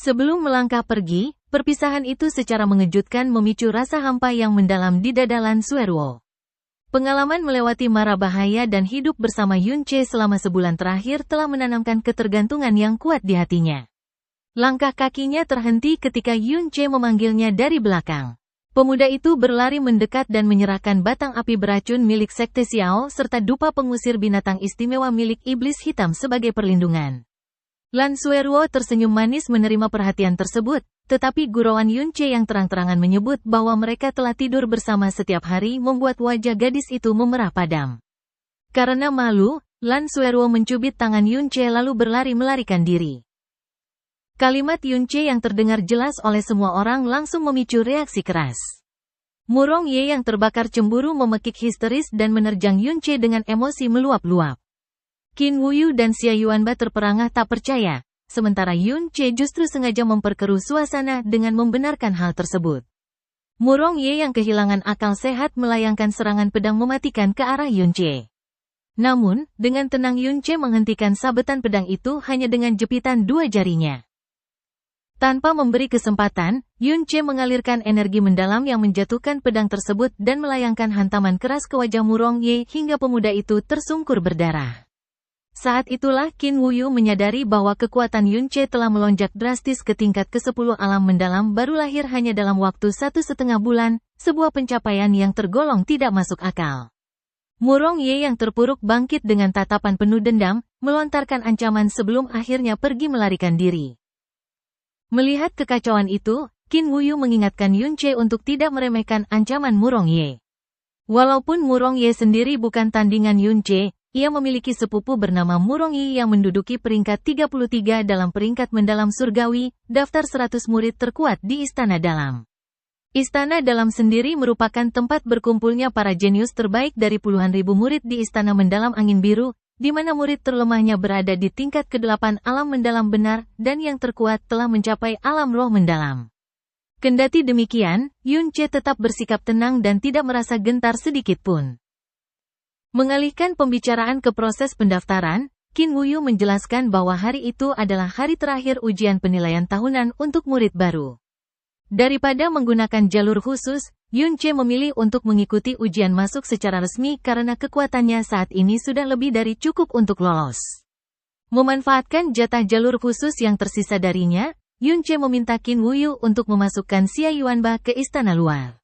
Sebelum melangkah pergi, perpisahan itu secara mengejutkan memicu rasa hampa yang mendalam di dada Lan Suerwo. Pengalaman melewati mara bahaya dan hidup bersama Yun Che selama sebulan terakhir telah menanamkan ketergantungan yang kuat di hatinya. Langkah kakinya terhenti ketika Yun Che memanggilnya dari belakang. Pemuda itu berlari mendekat dan menyerahkan batang api beracun milik Sekte Xiao serta dupa pengusir binatang istimewa milik iblis hitam sebagai perlindungan. Lan Sueruo tersenyum manis menerima perhatian tersebut, tetapi gurauan Yunce yang terang-terangan menyebut bahwa mereka telah tidur bersama setiap hari membuat wajah gadis itu memerah padam. Karena malu, Lan Sueruo mencubit tangan Yunce lalu berlari melarikan diri. Kalimat Yunce yang terdengar jelas oleh semua orang langsung memicu reaksi keras. Murong Ye yang terbakar cemburu memekik histeris dan menerjang Yunce dengan emosi meluap-luap. Qin Wuyu dan Xia Yuanba terperangah tak percaya, sementara Yunce justru sengaja memperkeruh suasana dengan membenarkan hal tersebut. Murong Ye yang kehilangan akal sehat melayangkan serangan pedang mematikan ke arah Yunce. Namun, dengan tenang Yunce menghentikan sabetan pedang itu hanya dengan jepitan dua jarinya. Tanpa memberi kesempatan, Yunce mengalirkan energi mendalam yang menjatuhkan pedang tersebut dan melayangkan hantaman keras ke wajah Murong Ye hingga pemuda itu tersungkur berdarah. Saat itulah Qin Wuyu menyadari bahwa kekuatan Yunce telah melonjak drastis ke tingkat ke-10 alam mendalam baru lahir hanya dalam waktu 1,5 bulan, sebuah pencapaian yang tergolong tidak masuk akal. Murong Ye yang terpuruk bangkit dengan tatapan penuh dendam, melontarkan ancaman sebelum akhirnya pergi melarikan diri. Melihat kekacauan itu, Qin Wuyu mengingatkan Yunce untuk tidak meremehkan ancaman Murong Ye. Walaupun Murong Ye sendiri bukan tandingan Yunce, ia memiliki sepupu bernama Murong Yi yang menduduki peringkat 33 dalam peringkat mendalam surgawi, daftar 100 murid terkuat di Istana Dalam. Istana Dalam sendiri merupakan tempat berkumpulnya para jenius terbaik dari puluhan ribu murid di Istana Mendalam Angin Biru, di mana murid terlemahnya berada di tingkat ke-8 alam mendalam benar, dan yang terkuat telah mencapai alam roh mendalam. Kendati demikian, Yunce tetap bersikap tenang dan tidak merasa gentar sedikit pun. Mengalihkan pembicaraan ke proses pendaftaran, Qin Wuyu menjelaskan bahwa hari itu adalah hari terakhir ujian penilaian tahunan untuk murid baru. Daripada menggunakan jalur khusus, Yunce memilih untuk mengikuti ujian masuk secara resmi karena kekuatannya saat ini sudah lebih dari cukup untuk lolos. Memanfaatkan jatah jalur khusus yang tersisa darinya, Yunce meminta Qin Wuyu untuk memasukkan Xia Yuanba ke istana luar.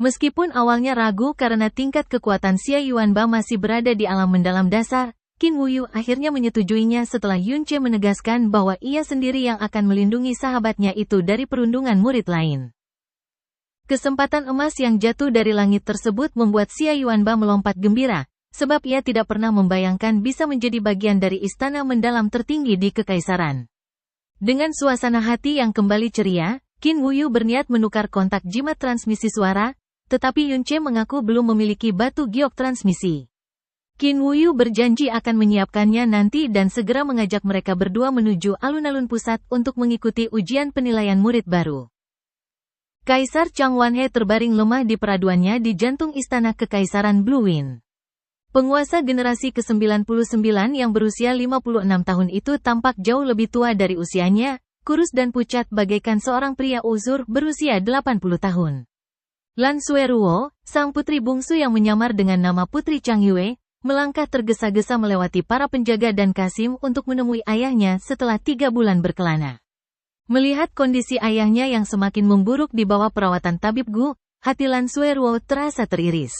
Meskipun awalnya ragu karena tingkat kekuatan Xia Yuanba masih berada di alam mendalam dasar, Qin Wuyu akhirnya menyetujuinya setelah Yunce menegaskan bahwa ia sendiri yang akan melindungi sahabatnya itu dari perundungan murid lain. Kesempatan emas yang jatuh dari langit tersebut membuat Xia Yuanba melompat gembira, sebab ia tidak pernah membayangkan bisa menjadi bagian dari istana mendalam tertinggi di Kekaisaran. Dengan suasana hati yang kembali ceria, Qin Wuyu berniat menukar kontak jimat transmisi suara, tetapi Yunce mengaku belum memiliki batu giok transmisi. Qin Wuyu berjanji akan menyiapkannya nanti dan segera mengajak mereka berdua menuju alun-alun pusat untuk mengikuti ujian penilaian murid baru. Kaisar Chang Wanhe terbaring lemah di peraduannya di jantung istana Kekaisaran Blue Wind. Penguasa generasi ke-99 yang berusia 56 tahun itu tampak jauh lebih tua dari usianya, kurus dan pucat bagaikan seorang pria uzur berusia 80 tahun. Lan Sueruo, sang putri bungsu yang menyamar dengan nama Putri Chang Yue, melangkah tergesa-gesa melewati para penjaga dan Kasim untuk menemui ayahnya setelah 3 bulan berkelana. Melihat kondisi ayahnya yang semakin memburuk di bawah perawatan tabib Gu, hati Lan Sueruo terasa teriris.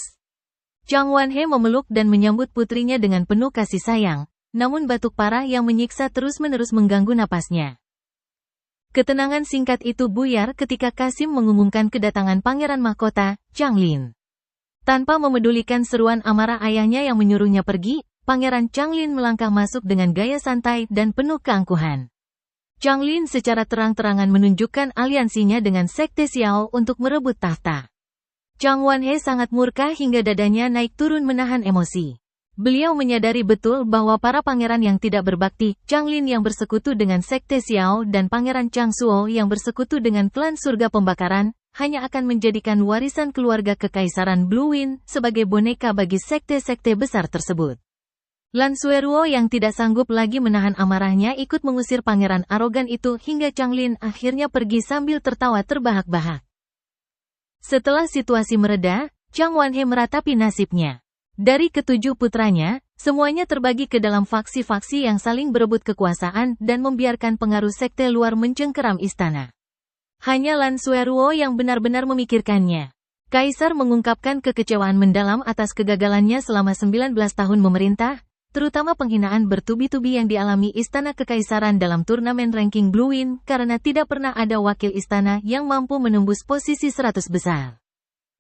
Chang Wanhe memeluk dan menyambut putrinya dengan penuh kasih sayang, namun batuk parah yang menyiksa terus-menerus mengganggu napasnya. Ketenangan singkat itu buyar ketika Kasim mengumumkan kedatangan pangeran mahkota, Chang Lin. Tanpa memedulikan seruan amarah ayahnya yang menyuruhnya pergi, Pangeran Chang Lin melangkah masuk dengan gaya santai dan penuh keangkuhan. Chang Lin secara terang-terangan menunjukkan aliansinya dengan Sekte Xiao untuk merebut tahta. Chang Wanhe sangat murka hingga dadanya naik turun menahan emosi. Beliau menyadari betul bahwa para pangeran yang tidak berbakti, Chang Lin yang bersekutu dengan Sekte Xiao dan Pangeran Chang Suo yang bersekutu dengan klan surga pembakaran, hanya akan menjadikan warisan keluarga Kekaisaran Blue Wind sebagai boneka bagi sekte-sekte besar tersebut. Lan Sueruo yang tidak sanggup lagi menahan amarahnya ikut mengusir pangeran arogan itu hingga Chang Lin akhirnya pergi sambil tertawa terbahak-bahak. Setelah situasi mereda, Chang Wanhe meratapi nasibnya. Dari ke-7 putranya, semuanya terbagi ke dalam faksi-faksi yang saling berebut kekuasaan dan membiarkan pengaruh sekte luar mencengkeram istana. Hanya Lan Sueruo yang benar-benar memikirkannya. Kaisar mengungkapkan kekecewaan mendalam atas kegagalannya selama 19 tahun memerintah, terutama penghinaan bertubi-tubi yang dialami Istana Kekaisaran dalam turnamen ranking Blue Win karena tidak pernah ada wakil istana yang mampu menembus posisi 100 besar.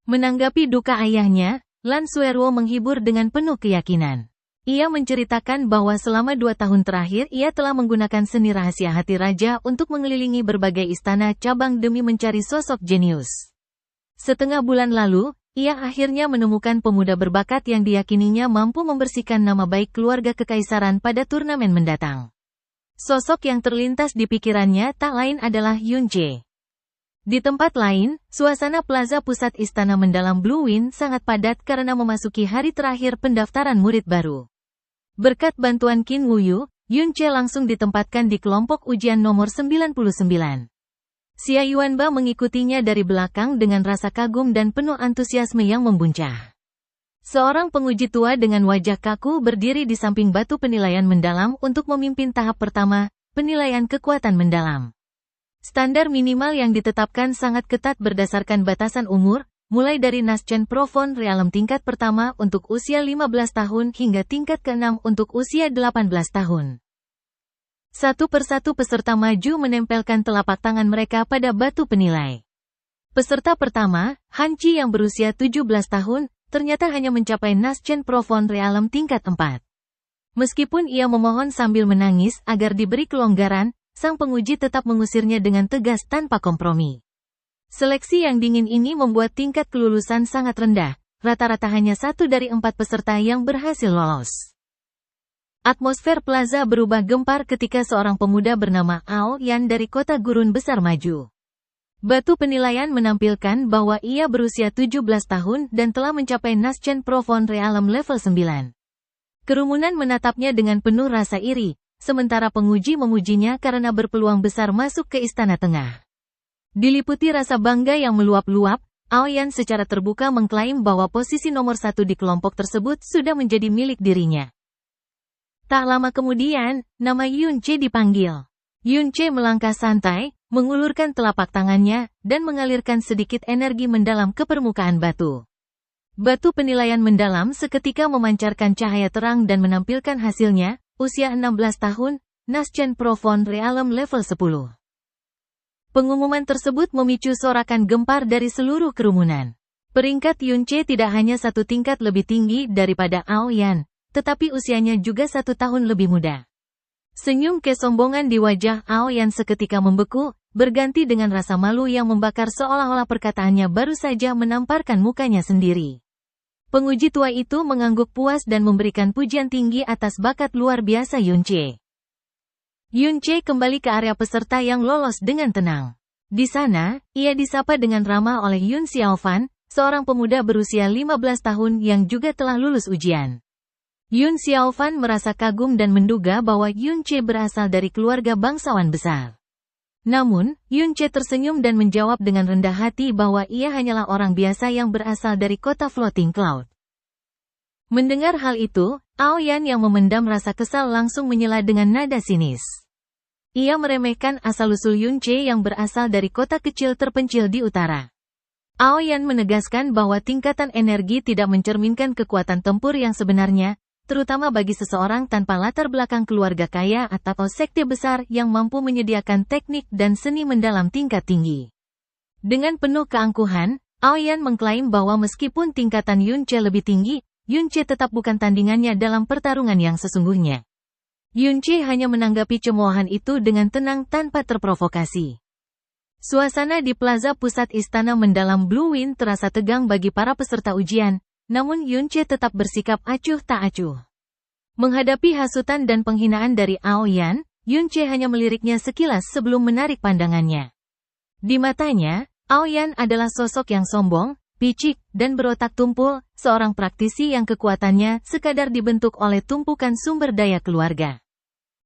Menanggapi duka ayahnya, Lan Sueruo menghibur dengan penuh keyakinan. Ia menceritakan bahwa selama 2 tahun terakhir ia telah menggunakan seni rahasia hati raja untuk mengelilingi berbagai istana cabang demi mencari sosok jenius. Setengah bulan lalu, ia akhirnya menemukan pemuda berbakat yang diyakininya mampu membersihkan nama baik keluarga kekaisaran pada turnamen mendatang. Sosok yang terlintas di pikirannya tak lain adalah Yun Che. Di tempat lain, suasana plaza pusat istana mendalam Blue Win sangat padat karena memasuki hari terakhir pendaftaran murid baru. Berkat bantuan Qin Wuyu, Yun Che langsung ditempatkan di kelompok ujian nomor 99. Xia Yuanba mengikutinya dari belakang dengan rasa kagum dan penuh antusiasme yang membuncah. Seorang penguji tua dengan wajah kaku berdiri di samping batu penilaian mendalam untuk memimpin tahap pertama, penilaian kekuatan mendalam. Standar minimal yang ditetapkan sangat ketat berdasarkan batasan umur, mulai dari Naschen Profond Realm tingkat pertama untuk usia 15 tahun hingga tingkat ke-6 untuk usia 18 tahun. Satu persatu peserta maju menempelkan telapak tangan mereka pada batu penilai. Peserta pertama, Han Chi yang berusia 17 tahun, ternyata hanya mencapai Naschen Profond Realm tingkat 4. Meskipun ia memohon sambil menangis agar diberi kelonggaran, sang penguji tetap mengusirnya dengan tegas tanpa kompromi. Seleksi yang dingin ini membuat tingkat kelulusan sangat rendah, rata-rata hanya 1 dari 4 peserta yang berhasil lolos. Atmosfer plaza berubah gempar ketika seorang pemuda bernama Ao Yan dari kota gurun besar maju. Batu penilaian menampilkan bahwa ia berusia 17 tahun dan telah mencapai Naschen Profond Realm level 9. Kerumunan menatapnya dengan penuh rasa iri, sementara penguji memujinya karena berpeluang besar masuk ke Istana Tengah. Diliputi rasa bangga yang meluap-luap, Ao Yan secara terbuka mengklaim bahwa posisi nomor 1 di kelompok tersebut sudah menjadi milik dirinya. Tak lama kemudian, nama Yun Che dipanggil. Yun Che melangkah santai, mengulurkan telapak tangannya, dan mengalirkan sedikit energi mendalam ke permukaan batu. Batu penilaian mendalam seketika memancarkan cahaya terang dan menampilkan hasilnya, usia 16 tahun, Naschen Profond Realm level 10. Pengumuman tersebut memicu sorakan gempar dari seluruh kerumunan. Peringkat Yun Che tidak hanya 1 tingkat lebih tinggi daripada Ao Yan, tetapi usianya juga 1 tahun lebih muda. Senyum kesombongan di wajah Ao Yan seketika membeku, berganti dengan rasa malu yang membakar seolah-olah perkataannya baru saja menamparkan mukanya sendiri. Penguji tua itu mengangguk puas dan memberikan pujian tinggi atas bakat luar biasa Yun Che. Yun Che kembali ke area peserta yang lolos dengan tenang. Di sana, ia disapa dengan ramah oleh Yun Xiaofan, seorang pemuda berusia 15 tahun yang juga telah lulus ujian. Yun Xiaofan merasa kagum dan menduga bahwa Yun Che berasal dari keluarga bangsawan besar. Namun, Yun Che tersenyum dan menjawab dengan rendah hati bahwa ia hanyalah orang biasa yang berasal dari kota Floating Cloud. Mendengar hal itu, Ao Yan yang memendam rasa kesal langsung menyela dengan nada sinis. Ia meremehkan asal-usul Yun Che yang berasal dari kota kecil terpencil di utara. Ao Yan menegaskan bahwa tingkatan energi tidak mencerminkan kekuatan tempur yang sebenarnya, terutama bagi seseorang tanpa latar belakang keluarga kaya atau sekte besar yang mampu menyediakan teknik dan seni mendalam tingkat tinggi. Dengan penuh keangkuhan, Ao Yan mengklaim bahwa meskipun tingkatan Yun Che lebih tinggi, Yun Che tetap bukan tandingannya dalam pertarungan yang sesungguhnya. Yun Che hanya menanggapi cemoohan itu dengan tenang tanpa terprovokasi. Suasana di plaza pusat istana mendalam Blue Win terasa tegang bagi para peserta ujian, namun Yun Che tetap bersikap acuh tak acuh. Menghadapi hasutan dan penghinaan dari Ao Yan, Yun Che hanya meliriknya sekilas sebelum menarik pandangannya. Di matanya, Ao Yan adalah sosok yang sombong, picik, dan berotak tumpul, seorang praktisi yang kekuatannya sekadar dibentuk oleh tumpukan sumber daya keluarga.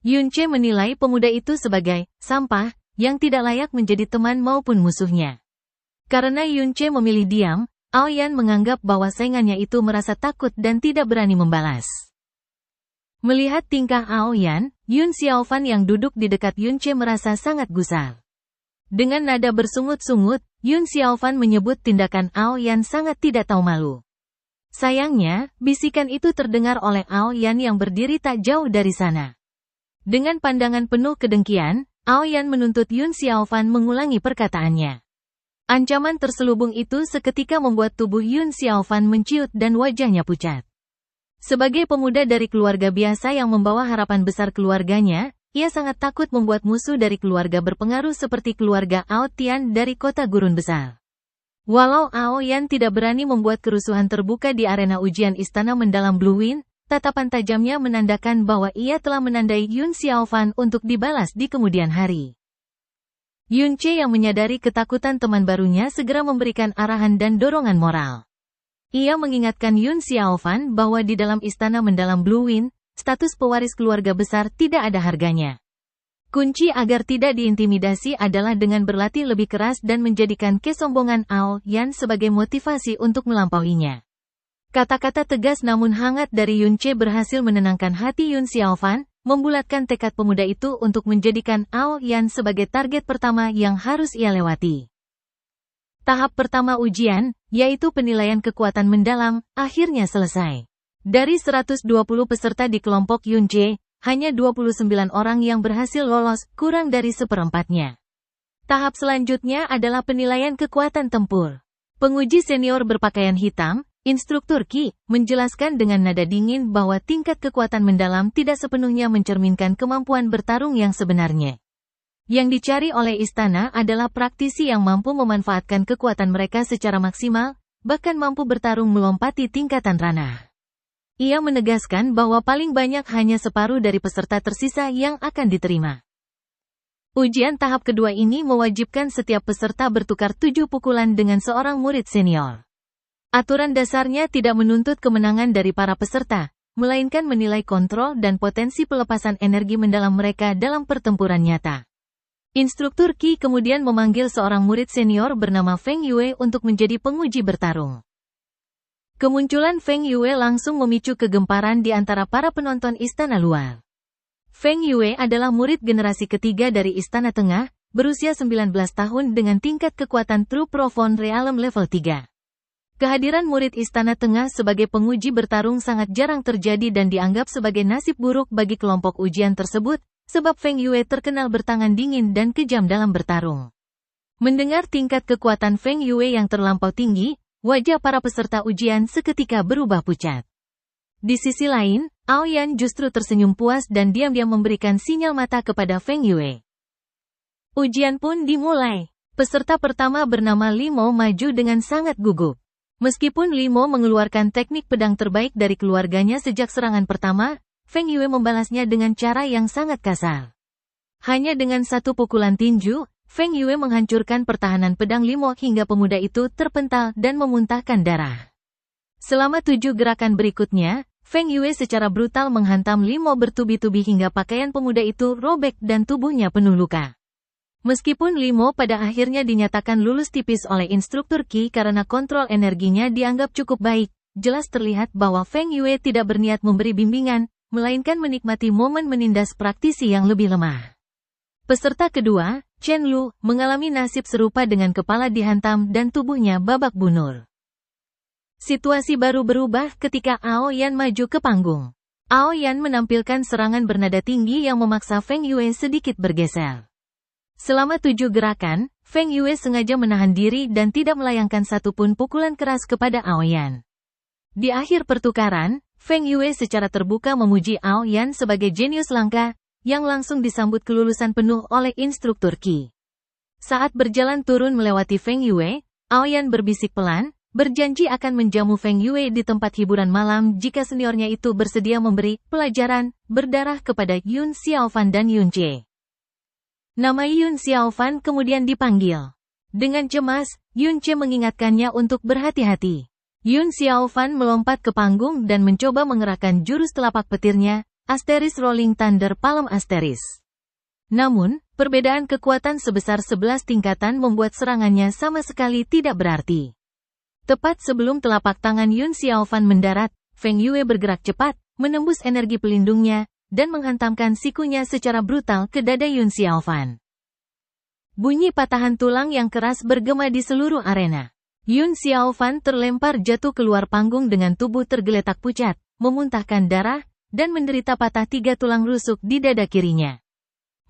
Yun Che menilai pemuda itu sebagai sampah yang tidak layak menjadi teman maupun musuhnya. Karena Yun Che memilih diam, Ao Yan menganggap bahwa saingannya itu merasa takut dan tidak berani membalas. Melihat tingkah Ao Yan, Yun Xiaofan yang duduk di dekat Yun Che merasa sangat gusar. Dengan nada bersungut-sungut, Yun Xiaofan menyebut tindakan Aoyan sangat tidak tahu malu. Sayangnya, bisikan itu terdengar oleh Aoyan yang berdiri tak jauh dari sana. Dengan pandangan penuh kedengkian, Aoyan menuntut Yun Xiaofan mengulangi perkataannya. Ancaman terselubung itu seketika membuat tubuh Yun Xiaofan menciut dan wajahnya pucat. Sebagai pemuda dari keluarga biasa yang membawa harapan besar keluarganya, ia sangat takut membuat musuh dari keluarga berpengaruh seperti keluarga Ao Tian dari kota gurun besar. Walau Aoyan tidak berani membuat kerusuhan terbuka di arena ujian istana mendalam Blue Wind, tatapan tajamnya menandakan bahwa ia telah menandai Yun Xiaofan untuk dibalas di kemudian hari. Yun Che yang menyadari ketakutan teman barunya segera memberikan arahan dan dorongan moral. Ia mengingatkan Yun Xiaofan bahwa di dalam istana mendalam Blue Wind, status pewaris keluarga besar tidak ada harganya. Kunci agar tidak diintimidasi adalah dengan berlatih lebih keras dan menjadikan kesombongan Aoyan sebagai motivasi untuk melampauinya. Kata-kata tegas namun hangat dari Yun Che berhasil menenangkan hati Yun Xiaofan, membulatkan tekad pemuda itu untuk menjadikan Aoyan sebagai target pertama yang harus ia lewati. Tahap pertama ujian, yaitu penilaian kekuatan mendalam, akhirnya selesai. Dari 120 peserta di kelompok Yun Che, hanya 29 orang yang berhasil lolos, kurang dari seperempatnya. Tahap selanjutnya adalah penilaian kekuatan tempur. Penguji senior berpakaian hitam, Instruktur Qi, menjelaskan dengan nada dingin bahwa tingkat kekuatan mendalam tidak sepenuhnya mencerminkan kemampuan bertarung yang sebenarnya. Yang dicari oleh istana adalah praktisi yang mampu memanfaatkan kekuatan mereka secara maksimal, bahkan mampu bertarung melompati tingkatan ranah. Ia menegaskan bahwa paling banyak hanya separuh dari peserta tersisa yang akan diterima. Ujian tahap kedua ini mewajibkan setiap peserta bertukar 7 pukulan dengan seorang murid senior. Aturan dasarnya tidak menuntut kemenangan dari para peserta, melainkan menilai kontrol dan potensi pelepasan energi mendalam mereka dalam pertempuran nyata. Instruktur Qi kemudian memanggil seorang murid senior bernama Feng Yue untuk menjadi penguji bertarung. Kemunculan Feng Yue langsung memicu kegemparan di antara para penonton istana luar. Feng Yue adalah murid generasi ketiga dari Istana Tengah, berusia 19 tahun dengan tingkat kekuatan True Profound Realm level 3. Kehadiran murid Istana Tengah sebagai penguji bertarung sangat jarang terjadi dan dianggap sebagai nasib buruk bagi kelompok ujian tersebut, sebab Feng Yue terkenal bertangan dingin dan kejam dalam bertarung. Mendengar tingkat kekuatan Feng Yue yang terlampau tinggi, wajah para peserta ujian seketika berubah pucat. Di sisi lain, Aoyan justru tersenyum puas dan diam-diam memberikan sinyal mata kepada Feng Yue. Ujian pun dimulai. Peserta pertama bernama Limo maju dengan sangat gugup. Meskipun Limo mengeluarkan teknik pedang terbaik dari keluarganya sejak serangan pertama, Feng Yue membalasnya dengan cara yang sangat kasar. Hanya dengan satu pukulan tinju, Feng Yue menghancurkan pertahanan pedang Limo hingga pemuda itu terpental dan memuntahkan darah. Selama 7 gerakan berikutnya, Feng Yue secara brutal menghantam Limo bertubi-tubi hingga pakaian pemuda itu robek dan tubuhnya penuh luka. Meskipun Limo pada akhirnya dinyatakan lulus tipis oleh Instruktur Qi karena kontrol energinya dianggap cukup baik, jelas terlihat bahwa Feng Yue tidak berniat memberi bimbingan, melainkan menikmati momen menindas praktisi yang lebih lemah. Peserta kedua, Chen Lu, mengalami nasib serupa dengan kepala dihantam dan tubuhnya babak bunur. Situasi baru berubah ketika Aoyan maju ke panggung. Aoyan menampilkan serangan bernada tinggi yang memaksa Feng Yue sedikit bergeser. Selama 7 gerakan, Feng Yue sengaja menahan diri dan tidak melayangkan satupun pukulan keras kepada Aoyan. Di akhir pertukaran, Feng Yue secara terbuka memuji Aoyan sebagai jenius langka, yang langsung disambut kelulusan penuh oleh Instruktur Qi. Saat berjalan turun melewati Feng Yue, Aoyan berbisik pelan, berjanji akan menjamu Feng Yue di tempat hiburan malam jika seniornya itu bersedia memberi pelajaran berdarah kepada Yun Xiaofan dan Yun Che. Nama Yun Xiaofan kemudian dipanggil. Dengan cemas, Yun Che mengingatkannya untuk berhati-hati. Yun Xiaofan melompat ke panggung dan mencoba mengerahkan jurus telapak petirnya, Asteris Rolling Thunder Palm Asteris. Namun, perbedaan kekuatan sebesar 11 tingkatan membuat serangannya sama sekali tidak berarti. Tepat sebelum telapak tangan Yun Xiaofan mendarat, Feng Yue bergerak cepat, menembus energi pelindungnya, dan menghantamkan sikunya secara brutal ke dada Yun Xiaofan. Bunyi patahan tulang yang keras bergema di seluruh arena. Yun Xiaofan terlempar jatuh keluar panggung dengan tubuh tergeletak pucat, memuntahkan darah, dan menderita patah 3 tulang rusuk di dada kirinya.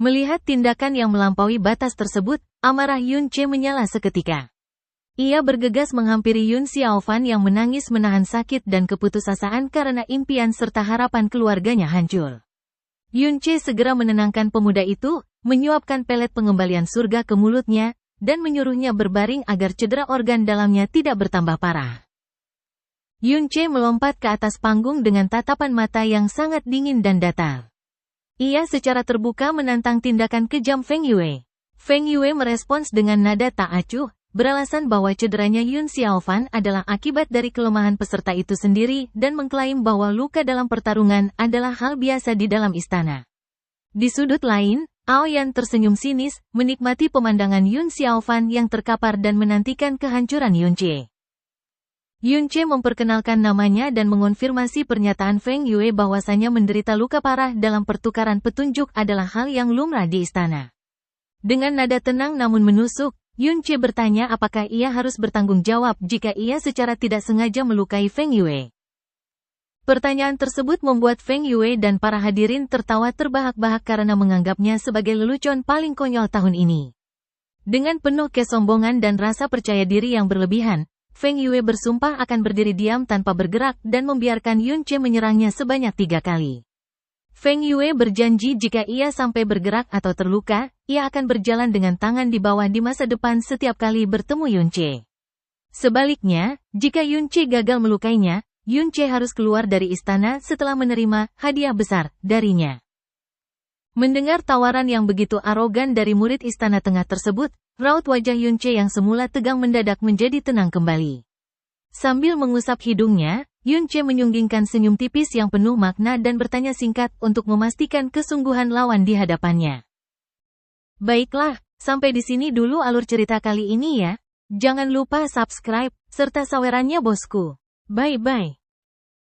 Melihat tindakan yang melampaui batas tersebut, amarah Yun Ce menyala seketika. Ia bergegas menghampiri Yun Xiaofan yang menangis menahan sakit dan keputusasaan karena impian serta harapan keluarganya hancur. Yun Ce segera menenangkan pemuda itu, menyuapkan pelet pengembalian surga ke mulutnya, dan menyuruhnya berbaring agar cedera organ dalamnya tidak bertambah parah. Yun Ce melompat ke atas panggung dengan tatapan mata yang sangat dingin dan datar. Ia secara terbuka menantang tindakan kejam Feng Yue. Feng Yue merespons dengan nada tak acuh, beralasan bahwa cederanya Yun Xiaofan adalah akibat dari kelemahan peserta itu sendiri dan mengklaim bahwa luka dalam pertarungan adalah hal biasa di dalam istana. Di sudut lain, Aoyan tersenyum sinis, menikmati pemandangan Yun Xiaofan yang terkapar dan menantikan kehancuran Yun Ce. Yun Ce memperkenalkan namanya dan mengonfirmasi pernyataan Feng Yue bahwasanya menderita luka parah dalam pertukaran petunjuk adalah hal yang lumrah di istana. Dengan nada tenang namun menusuk, Yun Ce bertanya apakah ia harus bertanggung jawab jika ia secara tidak sengaja melukai Feng Yue. Pertanyaan tersebut membuat Feng Yue dan para hadirin tertawa terbahak-bahak karena menganggapnya sebagai lelucon paling konyol tahun ini. Dengan penuh kesombongan dan rasa percaya diri yang berlebihan, Feng Yue bersumpah akan berdiri diam tanpa bergerak dan membiarkan Yun Ce menyerangnya sebanyak 3 kali. Feng Yue berjanji jika ia sampai bergerak atau terluka, ia akan berjalan dengan tangan di bawah di masa depan setiap kali bertemu Yun Ce. Sebaliknya, jika Yun Ce gagal melukainya, Yun Ce harus keluar dari istana setelah menerima hadiah besar darinya. Mendengar tawaran yang begitu arogan dari murid istana tengah tersebut, raut wajah Yun Ce yang semula tegang mendadak menjadi tenang kembali. Sambil mengusap hidungnya, Yun Ce menyunggingkan senyum tipis yang penuh makna dan bertanya singkat untuk memastikan kesungguhan lawan di hadapannya. Baiklah, sampai di sini dulu alur cerita kali ini ya. Jangan lupa subscribe, serta sawerannya bosku. Bye-bye.